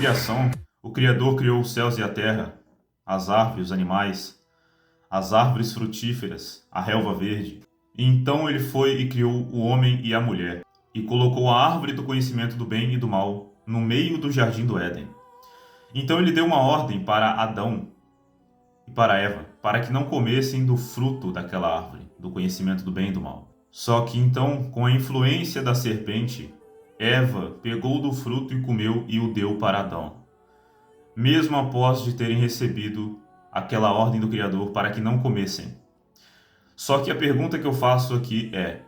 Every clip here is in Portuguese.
criação, o Criador criou os céus e a terra, as árvores, os animais, as árvores frutíferas, a relva verde. E então ele foi e criou o homem e a mulher, e colocou a árvore do conhecimento do bem e do mal no meio do jardim do Éden. Então ele deu uma ordem para Adão e para Eva, para que não comessem do fruto daquela árvore, do conhecimento do bem e do mal. Só que então, com a influência da serpente, Eva pegou do fruto e comeu e o deu para Adão, mesmo após de terem recebido aquela ordem do Criador para que não comessem. Só que a pergunta que eu faço aqui é: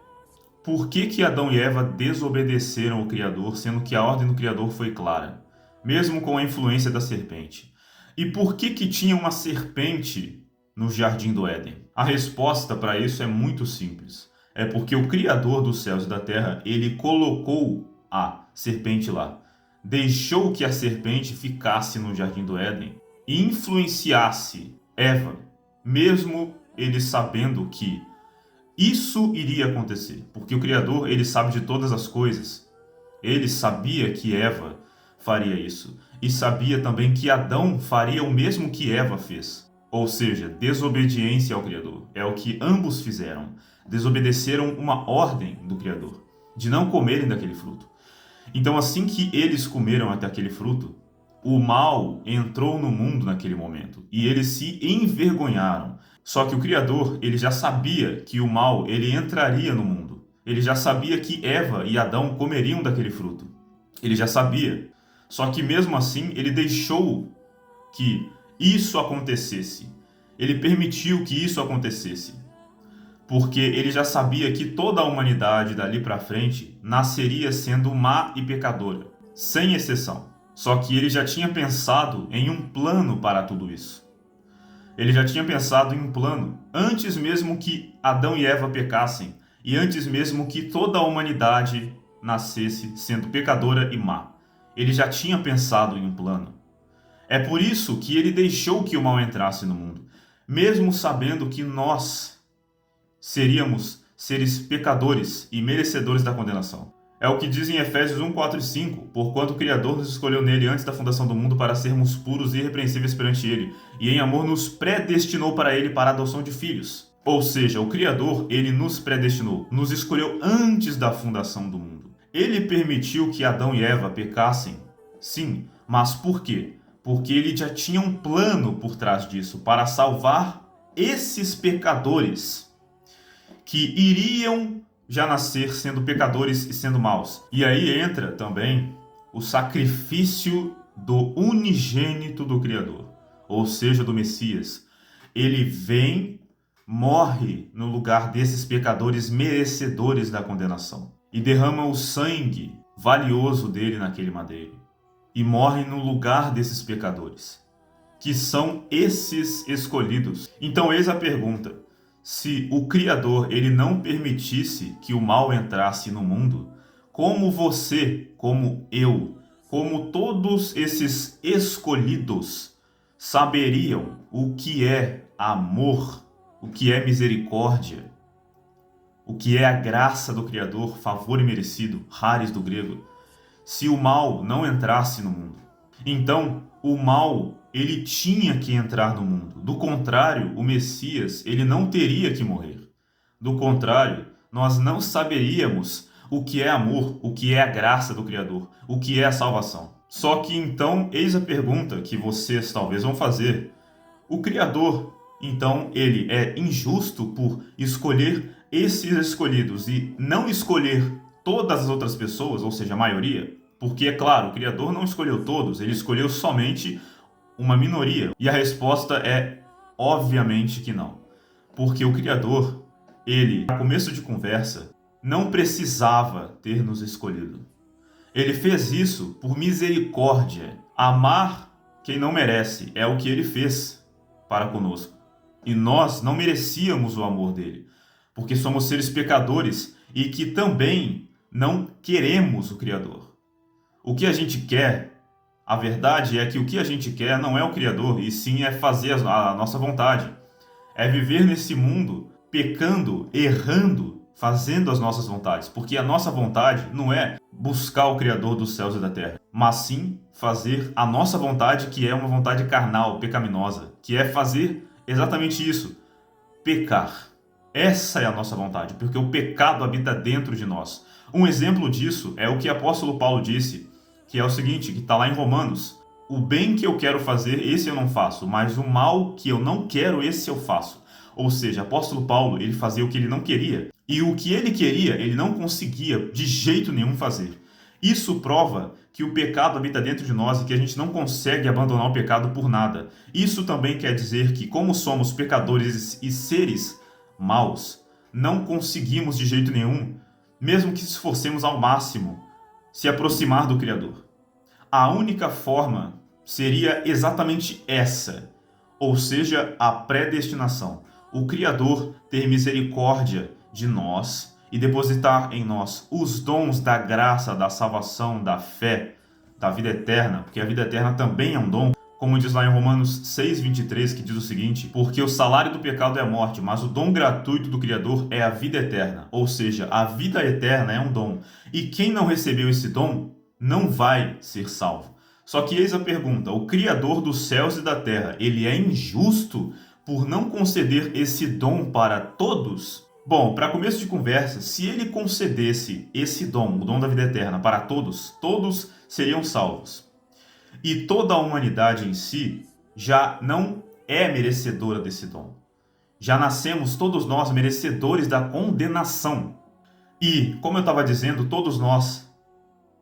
por que Adão e Eva desobedeceram ao Criador, sendo que a ordem do Criador foi clara, mesmo com a influência da serpente? E por que tinha uma serpente no jardim do Éden? A resposta para isso é muito simples. É porque o Criador dos céus e da terra, ele colocou a serpente lá. Deixou que a serpente ficasse no jardim do Éden e influenciasse Eva, mesmo ele sabendo que isso iria acontecer. Porque o Criador, ele sabe de todas as coisas. Ele sabia que Eva faria isso. E sabia também que Adão faria o mesmo que Eva fez. Ou seja, desobediência ao Criador. É o que ambos fizeram. Desobedeceram uma ordem do Criador, de não comerem daquele fruto. Então, assim que eles comeram até aquele fruto, o mal entrou no mundo naquele momento. E eles se envergonharam. Só que o Criador, ele já sabia que o mal, ele entraria no mundo. Ele já sabia que Eva e Adão comeriam daquele fruto. Ele já sabia. Só que mesmo assim, ele deixou que isso acontecesse. Ele permitiu que isso acontecesse. Porque ele já sabia que toda a humanidade dali para frente nasceria sendo má e pecadora, sem exceção. Só que ele já tinha pensado em um plano para tudo isso. Ele já tinha pensado em um plano antes mesmo que Adão e Eva pecassem e antes mesmo que toda a humanidade nascesse sendo pecadora e má. Ele já tinha pensado em um plano. É por isso que ele deixou que o mal entrasse no mundo, mesmo sabendo que nós seríamos seres pecadores e merecedores da condenação. É o que diz em Efésios 1, 4 e 5, porquanto o Criador nos escolheu nele antes da fundação do mundo para sermos puros e irrepreensíveis perante ele, e em amor nos predestinou para ele para a adoção de filhos. Ou seja, o Criador, ele nos predestinou, nos escolheu antes da fundação do mundo. Ele permitiu que Adão e Eva pecassem? Sim, mas por quê? Porque ele já tinha um plano por trás disso, para salvar esses pecadores que iriam já nascer sendo pecadores e sendo maus. E aí entra também o sacrifício do unigênito do Criador, ou seja, do Messias. Ele vem, morre no lugar desses pecadores merecedores da condenação e derrama o sangue valioso dele naquele madeiro e morre no lugar desses pecadores, que são esses escolhidos. Então eis a pergunta: se o Criador ele não permitisse que o mal entrasse no mundo, como você, como eu, como todos esses escolhidos saberiam o que é amor, o que é misericórdia, o que é a graça do Criador, favor imerecido, charis do grego, se o mal não entrasse no mundo? Então, o mal, ele tinha que entrar no mundo. Do contrário, o Messias, ele não teria que morrer. Do contrário, nós não saberíamos o que é amor, o que é a graça do Criador, o que é a salvação. Só que então, eis a pergunta que vocês talvez vão fazer: o Criador, então, ele é injusto por escolher esses escolhidos e não escolher todas as outras pessoas, ou seja, a maioria? Porque, é claro, o Criador não escolheu todos, ele escolheu somente uma minoria. E a resposta é, obviamente, que não. Porque o Criador, ele, a começo de conversa, não precisava ter nos escolhido. Ele fez isso por misericórdia. Amar quem não merece é o que ele fez para conosco. E nós não merecíamos o amor dele, porque somos seres pecadores e que também não queremos o Criador. O que a gente quer, a verdade é que o que a gente quer não é o Criador, e sim é fazer a nossa vontade. É viver nesse mundo pecando, errando, fazendo as nossas vontades. Porque a nossa vontade não é buscar o Criador dos céus e da terra, mas sim fazer a nossa vontade, que é uma vontade carnal, pecaminosa, que é fazer exatamente isso, pecar. Essa é a nossa vontade, porque o pecado habita dentro de nós. Um exemplo disso é o que o apóstolo Paulo disse, que é o seguinte, que está lá em Romanos: o bem que eu quero fazer, esse eu não faço, mas o mal que eu não quero, esse eu faço. Ou seja, o apóstolo Paulo, ele fazia o que ele não queria, e o que ele queria, ele não conseguia de jeito nenhum fazer. Isso prova que o pecado habita dentro de nós e que a gente não consegue abandonar o pecado por nada. Isso também quer dizer que, como somos pecadores e seres maus, não conseguimos de jeito nenhum, mesmo que se esforcemos ao máximo, se aproximar do Criador. A única forma seria exatamente essa, ou seja, a predestinação. O Criador ter misericórdia de nós e depositar em nós os dons da graça, da salvação, da fé, da vida eterna, porque a vida eterna também é um dom, como diz lá em Romanos 6,23, que diz o seguinte: porque o salário do pecado é a morte, mas o dom gratuito do Criador é a vida eterna. Ou seja, a vida eterna é um dom. E quem não recebeu esse dom não vai ser salvo. Só que eis a pergunta: o Criador dos céus e da terra, ele é injusto por não conceder esse dom para todos? Bom, para começo de conversa, se ele concedesse esse dom, o dom da vida eterna, para todos, todos seriam salvos. E toda a humanidade em si já não é merecedora desse dom. Já nascemos todos nós merecedores da condenação. E, como eu estava dizendo, todos nós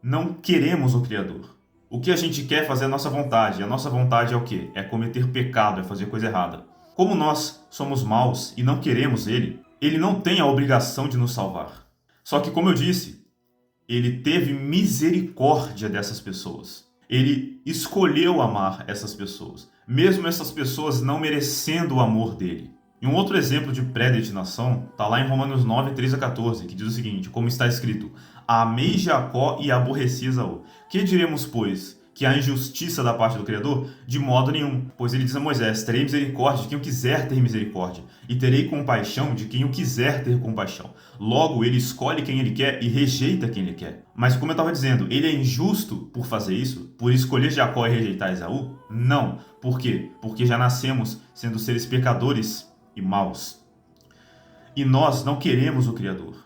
não queremos o Criador. O que a gente quer é fazer a nossa vontade. E a nossa vontade é o quê? É cometer pecado, é fazer coisa errada. Como nós somos maus e não queremos ele não tem a obrigação de nos salvar. Só que, como eu disse, ele teve misericórdia dessas pessoas. Ele escolheu amar essas pessoas, mesmo essas pessoas não merecendo o amor dele. E um outro exemplo de predestinação está lá em Romanos 9, 13-14, que diz o seguinte, como está escrito: amei Jacó e aborreci Esaú. Que diremos, pois? Que há injustiça da parte do Criador? De modo nenhum, pois ele diz a Moisés: terei misericórdia de quem eu quiser ter misericórdia, e terei compaixão de quem eu quiser ter compaixão. Logo, ele escolhe quem ele quer e rejeita quem ele quer. Mas como eu estava dizendo, ele é injusto por fazer isso? Por escolher Jacó e rejeitar Esaú? Não. Por quê? Porque já nascemos sendo seres pecadores e maus. E nós não queremos o Criador.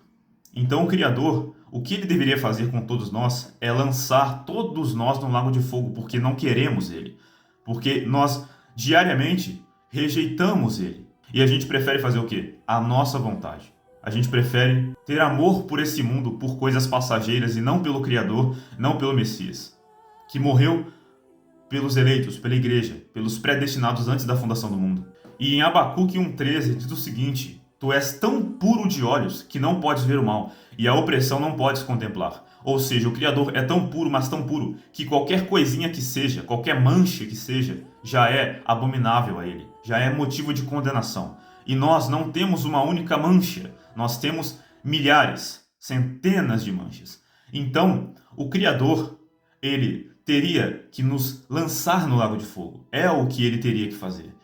Então o Criador, o que ele deveria fazer com todos nós é lançar todos nós no lago de fogo, porque não queremos ele. Porque nós diariamente rejeitamos ele. E a gente prefere fazer o quê? A nossa vontade. A gente prefere ter amor por esse mundo, por coisas passageiras e não pelo Criador, não pelo Messias, que morreu pelos eleitos, pela igreja, pelos predestinados antes da fundação do mundo. E em Abacuque 1,13 diz o seguinte: tu és tão puro de olhos que não podes ver o mal, e a opressão não podes contemplar. Ou seja, o Criador é tão puro, mas tão puro, que qualquer coisinha que seja, qualquer mancha que seja, já é abominável a ele, já é motivo de condenação. E nós não temos uma única mancha, nós temos milhares, centenas de manchas. Então, o Criador, ele teria que nos lançar no lago de fogo. É o que ele teria que fazer.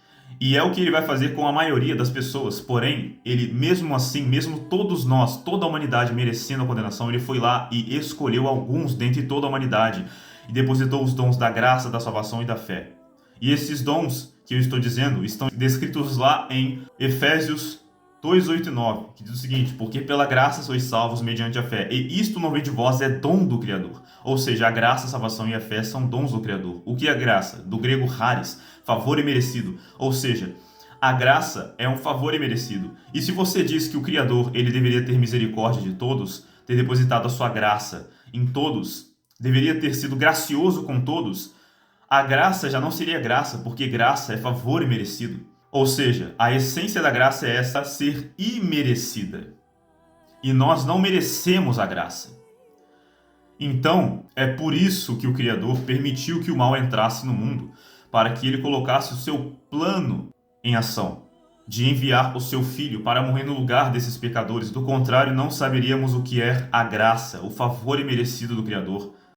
E é o que ele vai fazer com a maioria das pessoas. Porém, ele mesmo assim, mesmo todos nós, toda a humanidade merecendo a condenação, ele foi lá e escolheu alguns dentre toda a humanidade e depositou os dons da graça, da salvação e da fé. E esses dons que eu estou dizendo estão descritos lá em Efésios 2, 8 e 9, que diz o seguinte: porque pela graça sois salvos mediante a fé, e isto não vem de vós, é dom do Criador. Ou seja, a graça, a salvação e a fé são dons do Criador. O que é a graça? Do grego charis, favor imerecido. Ou seja, a graça é um favor imerecido. E se você diz que o Criador ele deveria ter misericórdia de todos, ter depositado a sua graça em todos, deveria ter sido gracioso com todos, a graça já não seria graça, porque graça é favor imerecido. Ou seja, a essência da graça é essa, ser imerecida. E nós não merecemos a graça. Então, é por isso que o Criador permitiu que o mal entrasse no mundo, para que ele colocasse o seu plano em ação, de enviar o seu Filho para morrer no lugar desses pecadores. Do contrário, não saberíamos o que é a graça, o favor imerecido do Criador,